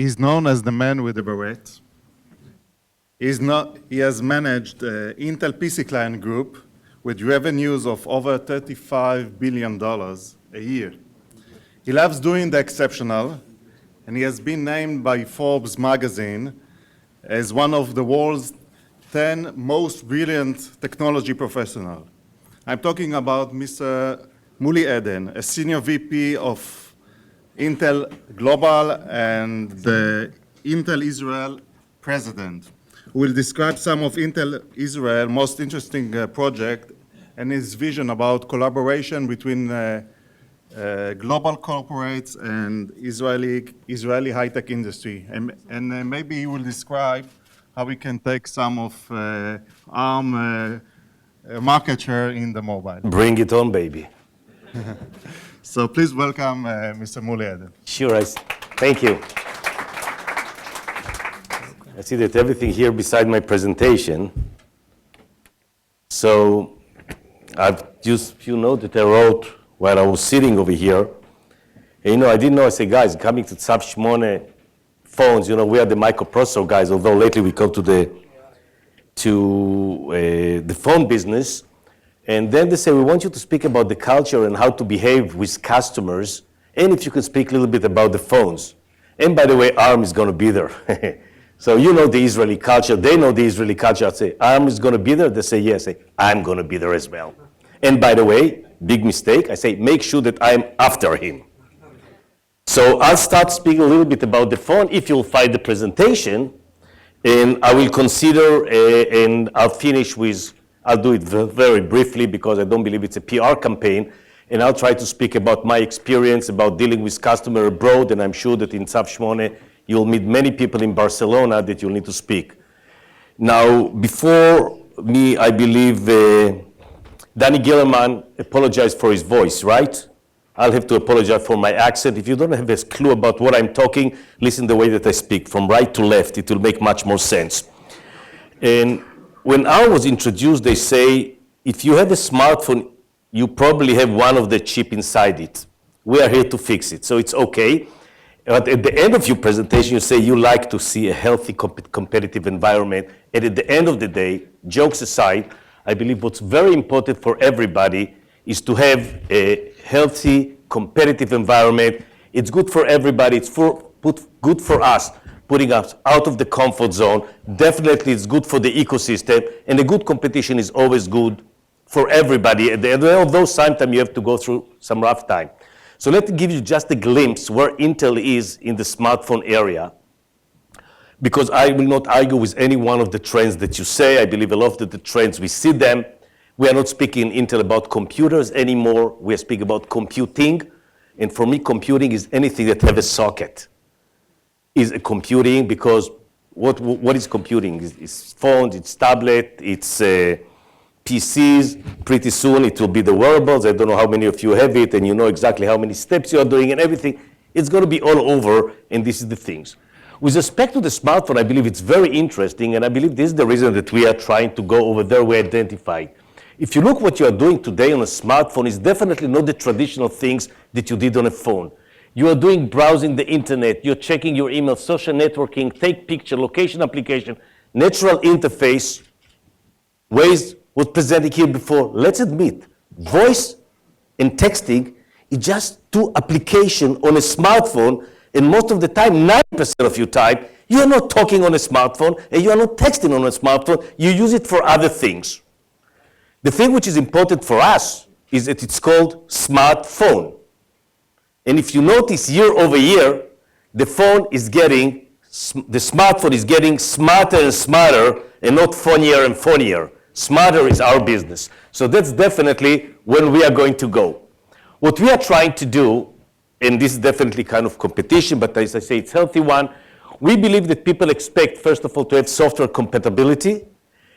He's known as the man with the beret. He has managed Intel PC Client Group with revenues of over $35 billion a year. He loves doing the exceptional, and he has been named by Forbes magazine as one of the world's 10 most brilliant technology professionals. I'm talking about Mr. Muli Eden, a senior VP of Intel Global and the Intel Israel president, who will describe some of Intel Israel's most interesting project and his vision about collaboration between global corporates and Israeli high-tech industry. And maybe he will describe how we can take some of ARM market share in the mobile. Bring it on, baby. So please welcome Mr. Muli Eden. Sure, thank you. I see that everything here beside my presentation. So I've used a few notes that I wrote while I was sitting over here. And, I didn't know, I said, guys, coming to Tzaf Shmone phones, we are the microprocessor guys, although lately we come to the phone business. And then they say, we want you to speak about the culture and how to behave with customers, and if you can speak a little bit about the phones. And by the way, ARM is going to be there. So the Israeli culture, they know the Israeli culture. I say, ARM is going to be there? They say, yes. I say, I'm going to be there as well. And by the way, big mistake, I say, make sure that I'm after him. So I'll start speaking a little bit about the phone if you'll find the presentation, and I will consider, and I'll finish with, I'll do it very briefly because I don't believe it's a PR campaign, and I'll try to speak about my experience about dealing with customer abroad, and I'm sure that in Tzaf Shmone you'll meet many people in Barcelona that you'll need to speak. Now, before me, I believe Danny Gillerman apologized for his voice, right? I'll have to apologize for my accent. If you don't have a clue about what I'm talking, listen the way that I speak, from right to left. It will make much more sense. And when I was introduced, they say, if you have a smartphone, you probably have one of the chip inside it. We are here to fix it, so it's okay. But at the end of your presentation, you say you like to see a healthy competitive environment. And at the end of the day, jokes aside, I believe what's very important for everybody is to have a healthy competitive environment. It's good for everybody. It's good for us, putting us out of the comfort zone. Definitely it's good for the ecosystem. And a good competition is always good for everybody. At the end of those sometimes you have to go through some rough time. So let me give you just a glimpse where Intel is in the smartphone area, because I will not argue with any one of the trends that you say. I believe a lot of the trends, we see them. We are not speaking in Intel about computers anymore. We are speaking about computing. And for me, computing is anything that has a socket. Is a computing, because what is computing? It's phones, it's tablet, it's PCs. Pretty soon it will be the wearables. I don't know how many of you have it, and you know exactly how many steps you are doing and everything. It's going to be all over, and this is the things. With respect to the smartphone, I believe it's very interesting, and I believe this is the reason that we are trying to go over there. We identified. If you look what you are doing today on a smartphone, it's definitely not the traditional things that you did on a phone. You are doing browsing the internet, you're checking your email, social networking, take picture, location application, natural interface, ways was presented here before. Let's admit, voice and texting is just two applications on a smartphone, and most of the time, 90% of your time, you are not talking on a smartphone and you are not texting on a smartphone, you use it for other things. The thing which is important for us is that it's called smartphone. And if you notice year over year, the smartphone is getting smarter and smarter and not funnier and funnier. Smarter is our business. So that's definitely when we are going to go. What we are trying to do, and this is definitely kind of competition, but as I say, it's a healthy one. We believe that people expect, first of all, to have software compatibility,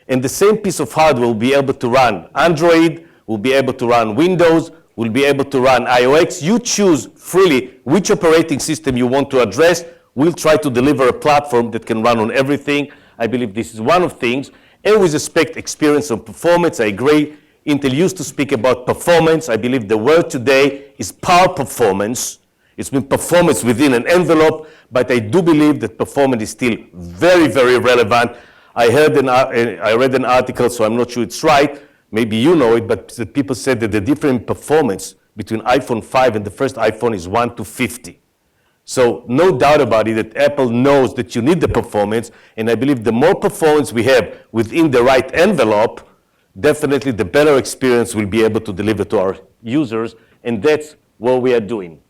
and the same piece of hardware will be able to run Android, will be able to run Windows, will be able to run iOS. You choose freely which operating system you want to address. We'll try to deliver a platform that can run on everything. I believe this is one of things. And with respect experience and performance, I agree. Intel used to speak about performance. I believe the word today is power performance. It's been performance within an envelope, but I do believe that performance is still very, very relevant. I read an article, so I'm not sure it's right. Maybe you know it, but the people said that the difference in performance between iPhone 5 and the first iPhone is 1 to 50. So no doubt about it that Apple knows that you need the performance, and I believe the more performance we have within the right envelope, definitely the better experience we'll be able to deliver to our users, and that's what we are doing.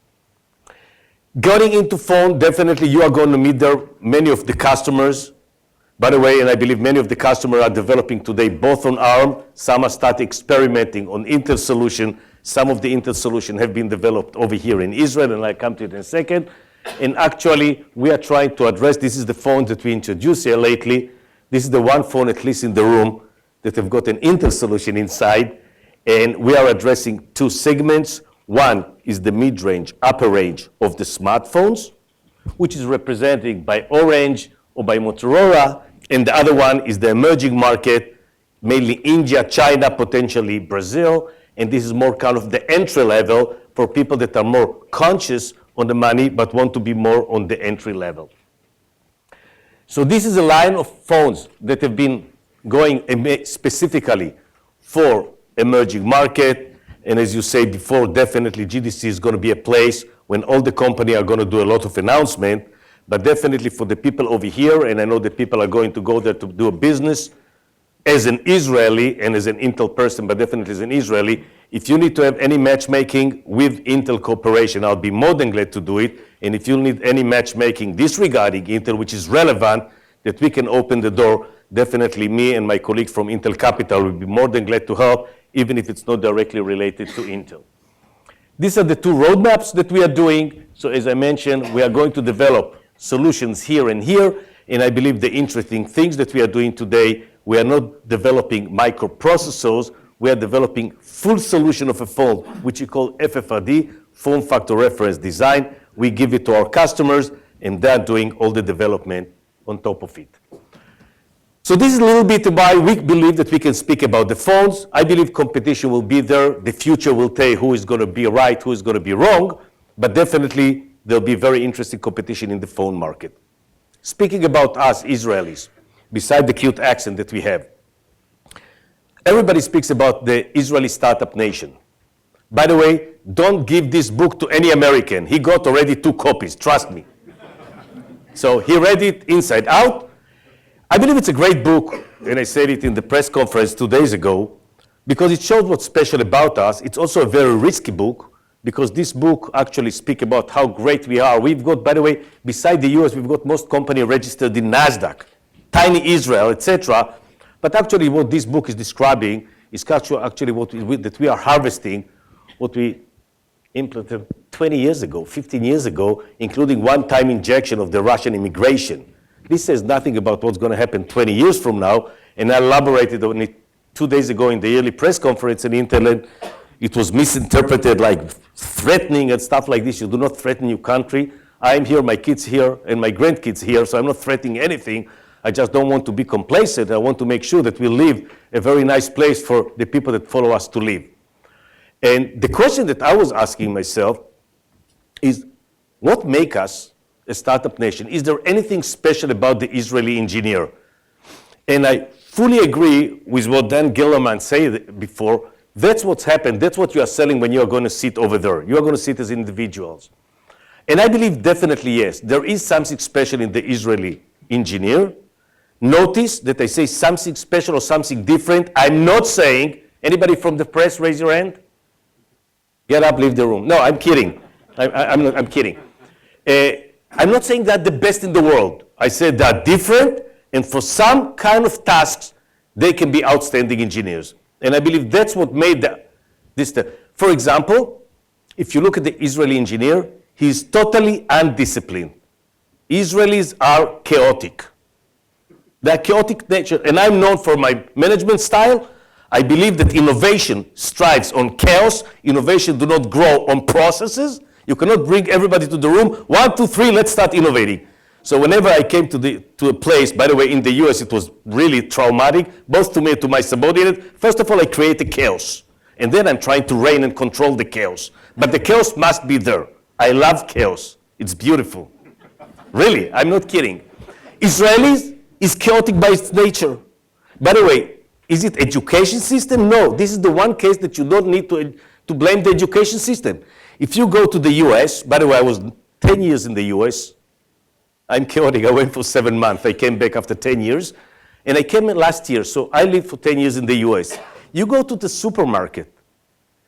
Going into phone, definitely you are going to meet there many of the customers. By the way, and I believe many of the customers are developing today both on ARM, some are starting experimenting on Intel solution. Some of the Intel solutions have been developed over here in Israel, and I'll come to it in a second. And actually, we are trying to address, this is the phone that we introduced here lately. This is the one phone, at least in the room, that have got an Intel solution inside. And we are addressing two segments. One is the mid-range, upper range of the smartphones, which is represented by Orange or by Motorola. And the other one is the emerging market, mainly India, China, potentially Brazil. And this is more kind of the entry level for people that are more conscious on the money but want to be more on the entry level. So this is a line of phones that have been going specifically for emerging market. And as you say before, definitely GDC is going to be a place when all the companies are going to do a lot of announcement. But definitely for the people over here, and I know that people are going to go there to do a business, as an Israeli and as an Intel person, but definitely as an Israeli, if you need to have any matchmaking with Intel Corporation, I'll be more than glad to do it. And if you need any matchmaking disregarding Intel, which is relevant, that we can open the door, definitely me and my colleagues from Intel Capital will be more than glad to help, even if it's not directly related to Intel. These are the two roadmaps that we are doing. So as I mentioned, we are going to develop solutions here and here. And I believe the interesting things that we are doing today, we are not developing microprocessors, we are developing full solution of a phone, which we call FFRD, Form Factor Reference Design. We give it to our customers, and they're doing all the development on top of it. So this is a little bit about, we believe that we can speak about the phones. I believe competition will be there. The future will tell who is going to be right, who is going to be wrong, but definitely there'll be very interesting competition in the phone market. Speaking about us, Israelis, beside the cute accent that we have, everybody speaks about the Israeli startup nation. By the way, don't give this book to any American. He got already 2 copies, trust me. So he read it inside out. I believe it's a great book, and I said it in the press conference 2 days ago, because it shows what's special about us. It's also a very risky book, because this book actually speaks about how great we are. We've got, by the way, beside the US, we've got most companies registered in NASDAQ, tiny Israel, etc. But actually what this book is describing is actually what that we are harvesting, what we implemented 20 years ago, 15 years ago, including one-time injection of the Russian immigration. This says nothing about what's going to happen 20 years from now, and I elaborated on it 2 days ago in the yearly press conference in Intel. It was misinterpreted like threatening and stuff like this. You do not threaten your country. I'm here, my kids here, and my grandkids here, so I'm not threatening anything. I just don't want to be complacent. I want to make sure that we live a very nice place for the people that follow us to live. And the question that I was asking myself is, what makes us a startup nation? Is there anything special about the Israeli engineer? And I fully agree with what Dan Gellerman said before. That's what's happened. That's what you are selling when you are going to sit over there. You are going to sit as individuals. And I believe definitely yes, there is something special in the Israeli engineer. Notice that I say something special or something different. I'm not saying, anybody from the press, raise your hand. Get up, leave the room. No, I'm kidding. I'm kidding. I'm not saying they're the best in the world. I said they're different, and for some kind of tasks, they can be outstanding engineers. And I believe that's what made this. For example, if you look at the Israeli engineer, he's totally undisciplined. Israelis are chaotic. They're chaotic nature, and I'm known for my management style. I believe that innovation strives on chaos. Innovation do not grow on processes. You cannot bring everybody to the room. 1, 2, 3, let's start innovating. So whenever I came to a place, by the way, in the US, it was really traumatic, both to me and to my subordinate. First of all, I create a chaos. And then I'm trying to rein and control the chaos. But the chaos must be there. I love chaos. It's beautiful. Really, I'm not kidding. Israelis is chaotic by its nature. By the way, is it education system? No, this is the one case that you don't need to blame the education system. If you go to the US, by the way, I was 10 years in the US. I'm chaotic. I went for 7 months. I came back after 10 years. And I came in last year, so I lived for 10 years in the US. You go to the supermarket.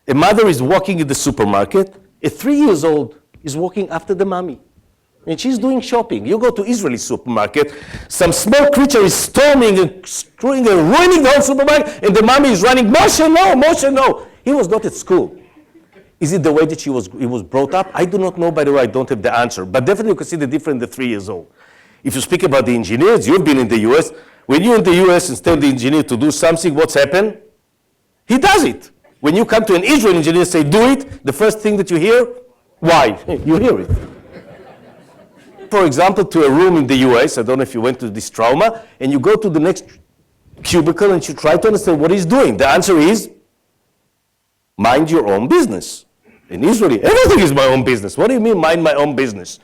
A mother is walking in the supermarket. A 3-year-old is walking after the mommy. And she's doing shopping. You go to Israeli supermarket, some small creature is storming and screwing and ruining the whole supermarket, and the mommy is running, Moshe, no, Moshe, no. He was not at school. Is it the way that he was brought up? I do not know, by the way, I don't have the answer. But definitely you can see the difference in the 3 years old. If you speak about the engineers, you've been in the US. When you're in the US and tell the engineer to do something, what's happened? He does it. When you come to an Israeli engineer and say, do it, the first thing that you hear, why? You hear it. For example, to a room in the US, I don't know if you went to this trauma, and you go to the next cubicle and you try to understand what he's doing. The answer is, mind your own business. In Israel, everything is my own business. What do you mean, mind my own business?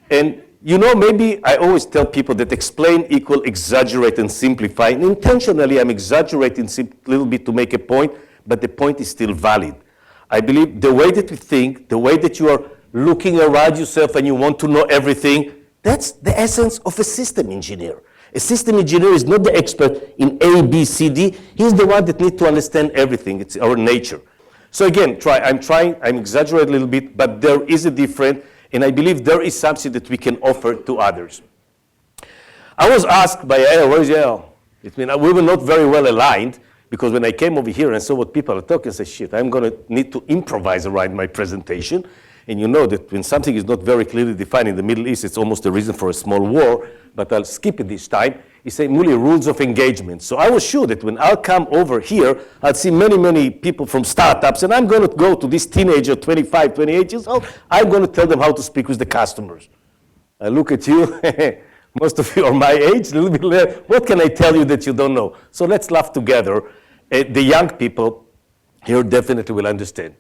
And you know, maybe I always tell people that explain equal exaggerate and simplify. And intentionally, I'm exaggerating a little bit to make a point, but the point is still valid. I believe the way that we think, the way that you are looking around yourself and you want to know everything, that's the essence of a system engineer. A system engineer is not the expert in A, B, C, D. He's the one that needs to understand everything. It's our nature. So again, I'm exaggerating a little bit, but there is a difference, and I believe there is something that we can offer to others. I was asked by Yael, where's Yael? It means we were not very well aligned, because when I came over here and saw what people are talking, I said, shit, I'm going to need to improvise around my presentation. And you know that when something is not very clearly defined in the Middle East, it's almost a reason for a small war, but I'll skip it this time. He said, Muli, rules of engagement. So I was sure that when I'll come over here, I'll see many, many people from startups, and I'm going to go to this teenager, 25, 28 years old. I'm going to tell them how to speak with the customers. I look at you. Most of you are my age, a little bit less. What can I tell you that you don't know? So let's laugh together. The young people here definitely will understand.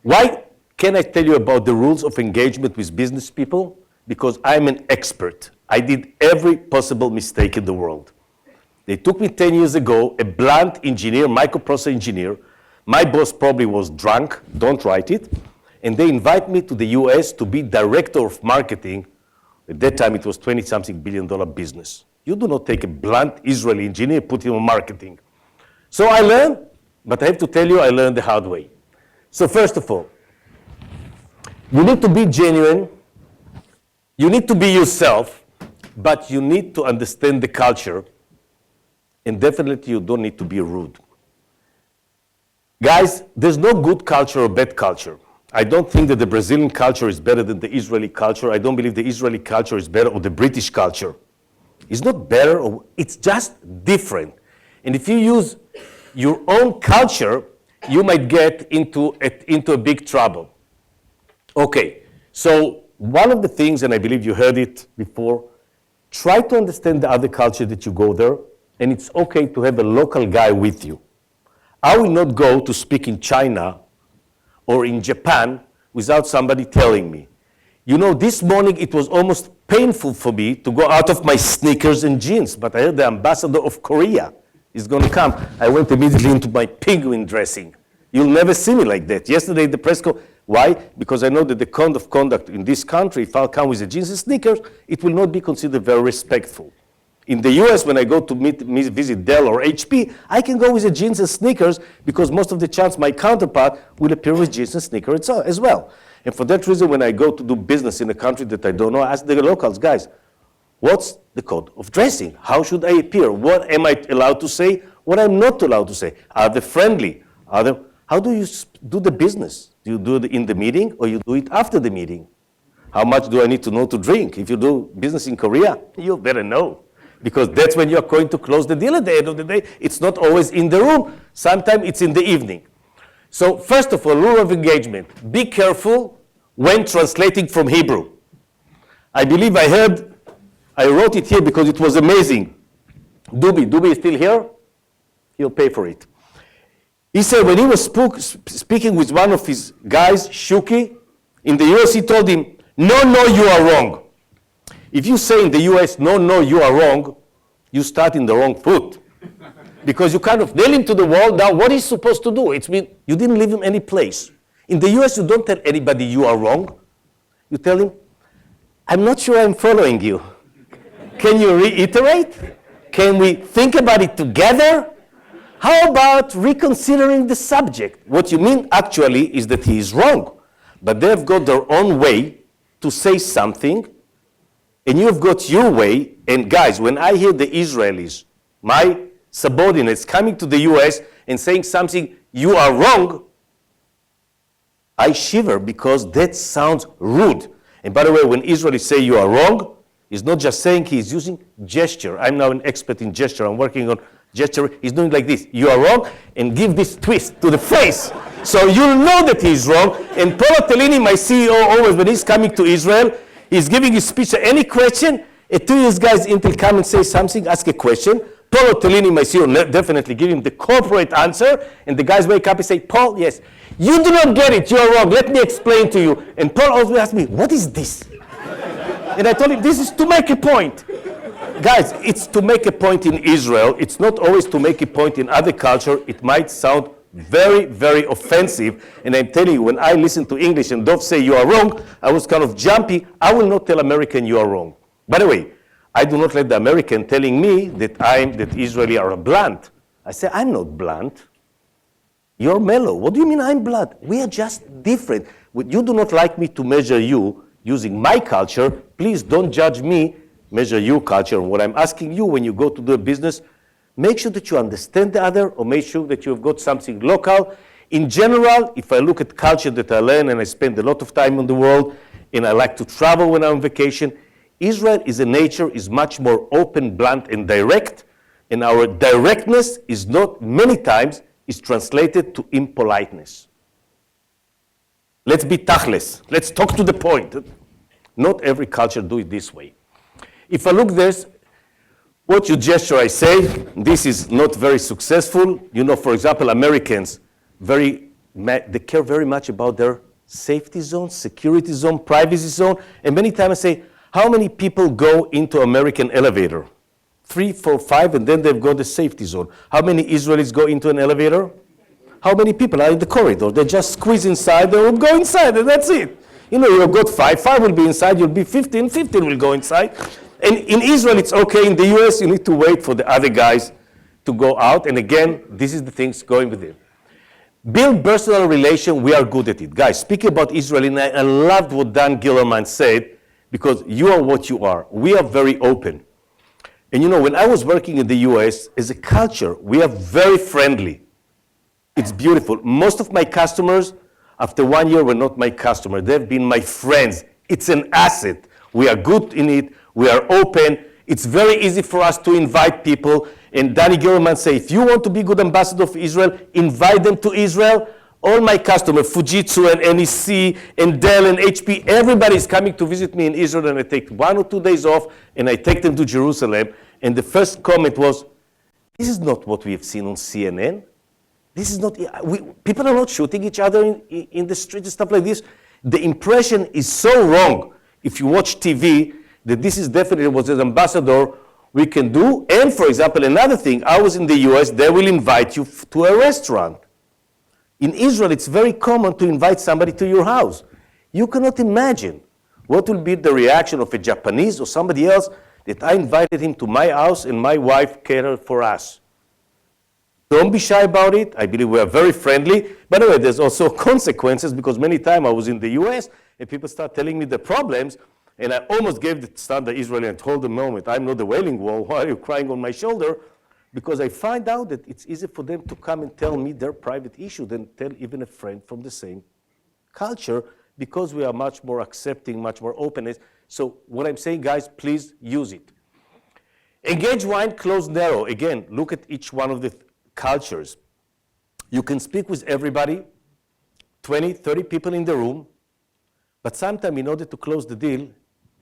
Why can I tell you about the rules of engagement with business people? Because I'm an expert. I did every possible mistake in the world. They took me 10 years ago, a blunt engineer, microprocessor engineer. My boss probably was drunk, don't write it. And they invite me to the US to be director of marketing. At that time, it was $20-something billion business. You do not take a blunt Israeli engineer, put him on marketing. So I learned, but I have to tell you, I learned the hard way. So first of all, you need to be genuine, you need to be yourself, but you need to understand the culture, and definitely you don't need to be rude. Guys, there's no good culture or bad culture. I don't think that the Brazilian culture is better than the Israeli culture. I don't believe the Israeli culture is better or the British culture. It's not better, it's just different. And if you use your own culture, you might get into a big trouble. Okay, so one of the things, and I believe you heard it before, try to understand the other culture that you go there, and it's okay to have a local guy with you. I will not go to speak in China or in Japan without somebody telling me. You know, this morning it was almost painful for me to go out of my sneakers and jeans, but I heard the ambassador of Korea is going to come. I went immediately into my penguin dressing. You'll never see me like that. Yesterday, the press conference. Why? Because I know that the code of conduct in this country, if I'll come with a jeans and sneakers, it will not be considered very respectful. In the US, when I go to visit Dell or HP, I can go with a jeans and sneakers because most of the chance my counterpart will appear with jeans and sneakers as well. And for that reason, when I go to do business in a country that I don't know, I ask the locals, guys, what's the code of dressing? How should I appear? What am I allowed to say? What I'm not allowed to say? Are they friendly? How do you do the business? Do you do it in the meeting or you do it after the meeting? How much do I need to know to drink? If you do business in Korea, you better know. Because that's when you're going to close the deal at the end of the day. It's not always in the room. Sometimes it's in the evening. So first of all, rule of engagement. Be careful when translating from Hebrew. I believe I wrote it here because it was amazing. Dubi is still here? He'll pay for it. He said when he was speaking with one of his guys, Shuki, In the US, he told him, no, no, you are wrong. If you say in the US, no, no, you are wrong, you start in the wrong foot. Because you kind of nail him to the wall. Now, what he's supposed to do? It's mean you didn't leave him any place. In the US, you don't tell anybody you are wrong. You tell him, I'm not sure I'm following you. Can you reiterate? Can we think about it together? How about reconsidering the subject? What you mean actually is that he is wrong. But they've got their own way to say something, and you've got your way. And guys, when I hear the Israelis, my subordinates, coming to the US and saying something, you are wrong, I shiver because that sounds rude. And by the way, when Israelis say you are wrong, he's not just saying, he's using gesture. I'm now an expert in gesture. I'm working on gesture. He's doing like this. You are wrong, and give this twist to the face. So you'll know that he's wrong. And Paolo Tellini, my CEO, always when he's coming to Israel, he's giving his speech. Any question, 2 years guys Intel come and say something, ask a question. Paolo Tellini, my CEO, definitely give him the corporate answer. And the guys wake up and say, Paul, yes, you do not get it. You are wrong. Let me explain to you. And Paul always asks me, what is this? And I told him, this is to make a point. Guys, it's to make a point in Israel. It's not always to make a point in other culture. It might sound very, very offensive. And I'm telling you, when I listen to English and Dov say you are wrong, I was kind of jumpy. I will not tell American you are wrong. By the way, I do not let the American telling me that Israeli are blunt. I say, I'm not blunt. You're mellow. What do you mean I'm blunt? We are just different. You do not like me to measure you using my culture. Please don't judge me, measure your culture. And what I'm asking you when you go to do a business, make sure that you understand the other, or make sure that you've got something local. In general, if I look at culture that I learn, and I spend a lot of time in the world, and I like to travel when I'm on vacation, Israel is a nature, is much more open, blunt, and direct. And our directness is not, many times, is translated to impoliteness. Let's be tachles. Let's talk to the point. Not every culture do it this way. If I look this, what you gesture I say, this is not very successful. You know, for example, Americans, they care very much about their safety zone, security zone, privacy zone. And many times I say, how many people go into American elevator? 3, 4, 5, and then they've got the safety zone. How many Israelis go into an elevator? How many people are in the corridor? They just squeeze inside, they will go inside, and that's it. You know, you've got 5 will be inside, you'll be 15 will go inside. And in Israel, it's okay. In the US, you need to wait for the other guys to go out. And again, this is the things going with it. Build personal relation, we are good at it. Guys, speaking about Israel, and I loved what Dan Gillerman said, because you are what you are. We are very open. And you know, when I was working in the US, as a culture, we are very friendly. It's beautiful. Most of my customers, after 1 year, were not my customer. They've been my friends. It's an asset. We are good in it. We are open. It's very easy for us to invite people. And Danny Gillerman said, if you want to be good ambassador for Israel, invite them to Israel. All my customers, Fujitsu and NEC and Dell and HP, everybody is coming to visit me in Israel, and I take 1 or 2 days off, and I take them to Jerusalem. And the first comment was, this is not what we have seen on CNN. This is not, people are not shooting each other in the street and stuff like this. The impression is so wrong if you watch TV that this is definitely what as ambassador we can do. And for example, another thing, I was in the US, they will invite you to a restaurant. In Israel, it's very common to invite somebody to your house. You cannot imagine what will be the reaction of a Japanese or somebody else that I invited him to my house and my wife catered for us. Don't be shy about it. I believe we are very friendly. By the way, there's also consequences, because many times I was in the US and people start telling me the problems, and I almost gave the standard Israeli and told them, moment, I'm not the Wailing Wall. Why are you crying on my shoulder? Because I find out that it's easy for them to come and tell me their private issue than tell even a friend from the same culture, because we are much more accepting, much more openness. So what I'm saying, guys, please use it. Engage wide, close narrow. Again, look at each one of the cultures. You can speak with everybody, 20, 30 people in the room, but sometimes in order to close the deal,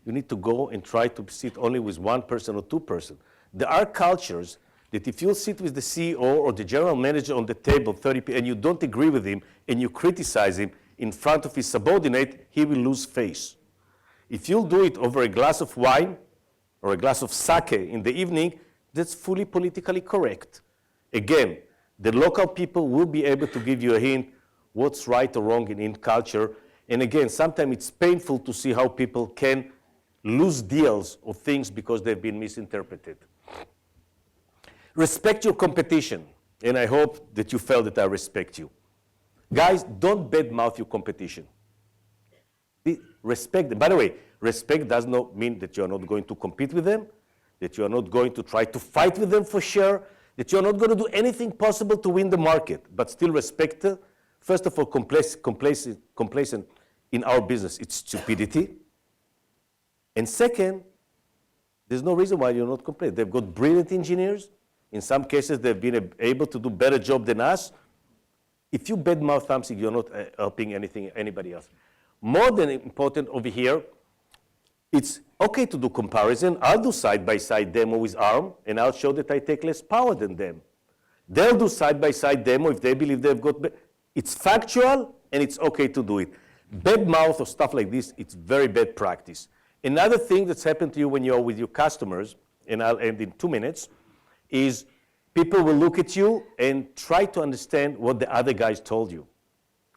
you need to go and try to sit only with 1 person or 2 persons. There are cultures that if you sit with the CEO or the general manager on the table, 30 people, and you don't agree with him and you criticize him, in front of his subordinate, he will lose face. If you'll do it over a glass of wine or a glass of sake in the evening, that's fully politically correct. Again, the local people will be able to give you a hint what's right or wrong in culture. And again, sometimes it's painful to see how people can lose deals of things because they've been misinterpreted. Respect your competition, and I hope that you felt that I respect you. Guys, don't badmouth your competition. Respect them. By the way, respect does not mean that you're not going to compete with them, that you're not going to try to fight with them for share, that you're not going to do anything possible to win the market, but still respect. First of all, complacent in our business, it's stupidity. And second, there's no reason why you're not complacent. They've got brilliant engineers. In some cases, they've been able to do better job than us. If you badmouth something, you're not helping anybody else. More than important over here, it's okay to do comparison. I'll do side-by-side demo with ARM, and I'll show that I take less power than them. They'll do side-by-side demo if they believe they've got. It's factual, and it's okay to do it. Bad mouth or stuff like this, it's very bad practice. Another thing that's happened to you when you're with your customers, and I'll end in 2 minutes, is people will look at you and try to understand what the other guys told you.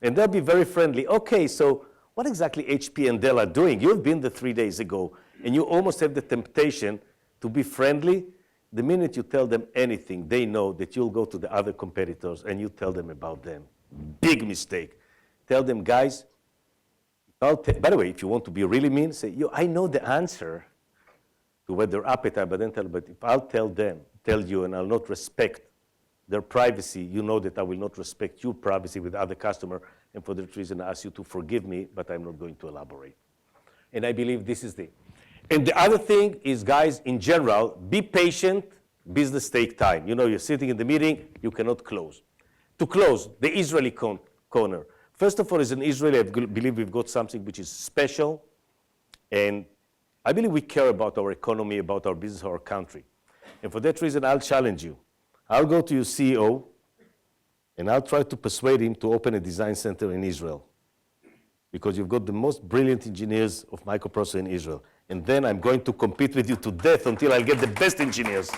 And they'll be very friendly. Okay, so what exactly HP and Dell are doing? You've been there 3 days ago, and you almost have the temptation to be friendly. The minute you tell them anything, they know that you'll go to the other competitors and you tell them about them. Big mistake. Tell them, guys, by the way, if you want to be really mean, say, I know the answer to what their appetite, but if I'll tell you, and I'll not respect their privacy, you know that I will not respect your privacy with other customer, and for that reason, I ask you to forgive me, but I'm not going to elaborate. And I believe this is and the other thing is, guys, in general, be patient, business take time. You're sitting in the meeting, you cannot close. To close, the Israeli corner. First of all, as an Israeli, I believe we've got something which is special, and I believe we care about our economy, about our business, our country. And for that reason, I'll challenge you. I'll go to your CEO, and I'll try to persuade him to open a design center in Israel, because you've got the most brilliant engineers of microprocessor in Israel. And then I'm going to compete with you to death until I'll get the best engineers.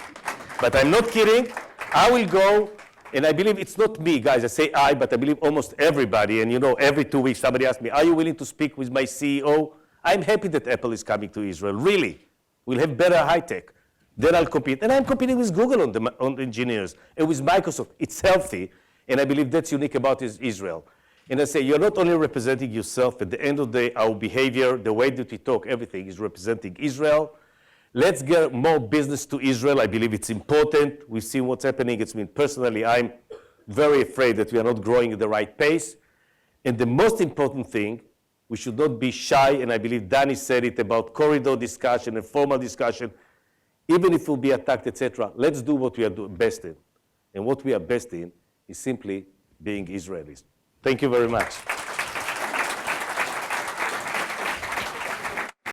But I'm not kidding. I will go, and I believe it's not me, guys. I say I, but I believe almost everybody. And every 2 weeks somebody asks me, are you willing to speak with my CEO? I'm happy that Apple is coming to Israel, really. We'll have better high tech. Then I'll compete. And I'm competing with Google on the engineers, and with Microsoft. It's healthy, and I believe that's unique about Israel. And I say, you're not only representing yourself, at the end of the day, our behavior, the way that we talk, everything is representing Israel. Let's get more business to Israel. I believe it's important. We've seen what's happening. Personally, I'm very afraid that we are not growing at the right pace. And the most important thing, we should not be shy, and I believe Danny said it about corridor discussion and formal discussion. Even if we'll be attacked, etc., let's do what we are best in. And what we are best in is simply being Israelis. Thank you very much.